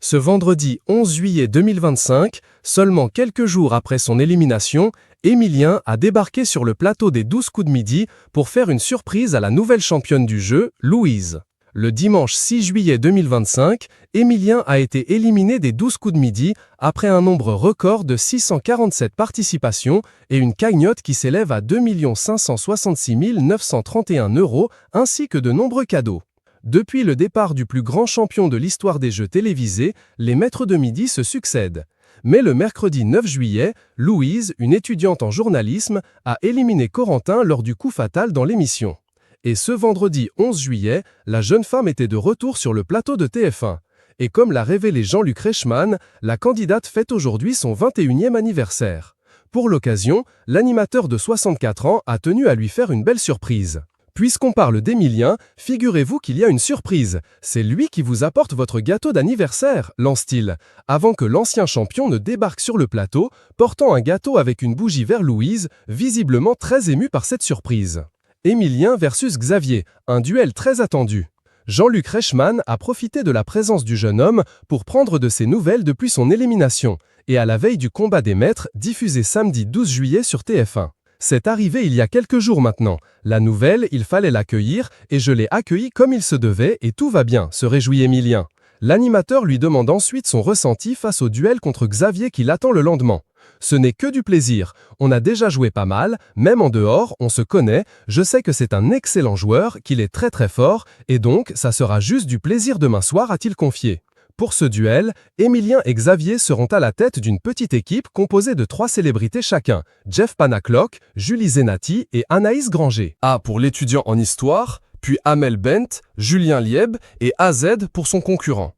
Ce vendredi 11 juillet 2025, seulement quelques jours après son élimination, Emilien a débarqué sur le plateau des 12 coups de midi pour faire une surprise à la nouvelle championne du jeu, Louise. Le dimanche 6 juillet 2025, Emilien a été éliminé des 12 coups de midi après un nombre record de 647 participations et une cagnotte qui s'élève à 2 566 931 € ainsi que de nombreux cadeaux. Depuis le départ du plus grand champion de l'histoire des jeux télévisés, les maîtres de midi se succèdent. Mais le mercredi 9 juillet, Louise, une étudiante en journalisme, a éliminé Corentin lors du coup fatal dans l'émission. Et ce vendredi 11 juillet, la jeune femme était de retour sur le plateau de TF1. Et comme l'a révélé Jean-Luc Reichmann, la candidate fête aujourd'hui son 21e anniversaire. Pour l'occasion, l'animateur de 64 ans a tenu à lui faire une belle surprise. Puisqu'on parle d'Emilien, figurez-vous qu'il y a une surprise. C'est lui qui vous apporte votre gâteau d'anniversaire, lance-t-il, avant que l'ancien champion ne débarque sur le plateau, portant un gâteau avec une bougie vers Louise, visiblement très ému par cette surprise. Emilien versus Xavier, un duel très attendu. Jean-Luc Reichmann a profité de la présence du jeune homme pour prendre de ses nouvelles depuis son élimination, et à la veille du combat des maîtres, diffusé samedi 12 juillet sur TF1. C'est arrivé il y a quelques jours maintenant. La nouvelle, il fallait l'accueillir, et je l'ai accueillie comme il se devait, et tout va bien, se réjouit Emilien. L'animateur lui demande ensuite son ressenti face au duel contre Xavier qui l'attend le lendemain. Ce n'est que du plaisir. On a déjà joué pas mal, même en dehors, on se connaît, je sais que c'est un excellent joueur, qu'il est très très fort, et donc ça sera juste du plaisir demain soir, a-t-il confié. Pour ce duel, Emilien et Xavier seront à la tête d'une petite équipe composée de 3 célébrités chacun, Jeff Panaclock, Julie Zenati et Anaïs Granger. A pour l'étudiant en histoire, puis Amel Bent, Julien Lieb et AZ pour son concurrent.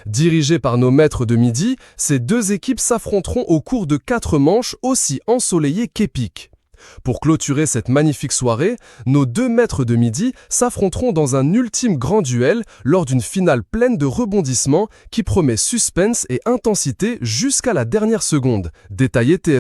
Dirigés par nos maîtres de midi, ces deux équipes s'affronteront au cours de 4 manches aussi ensoleillées qu'épiques. Pour clôturer cette magnifique soirée, nos deux maîtres de midi s'affronteront dans un ultime grand duel lors d'une finale pleine de rebondissements qui promet suspense et intensité jusqu'à la dernière seconde. Détaillé TF1.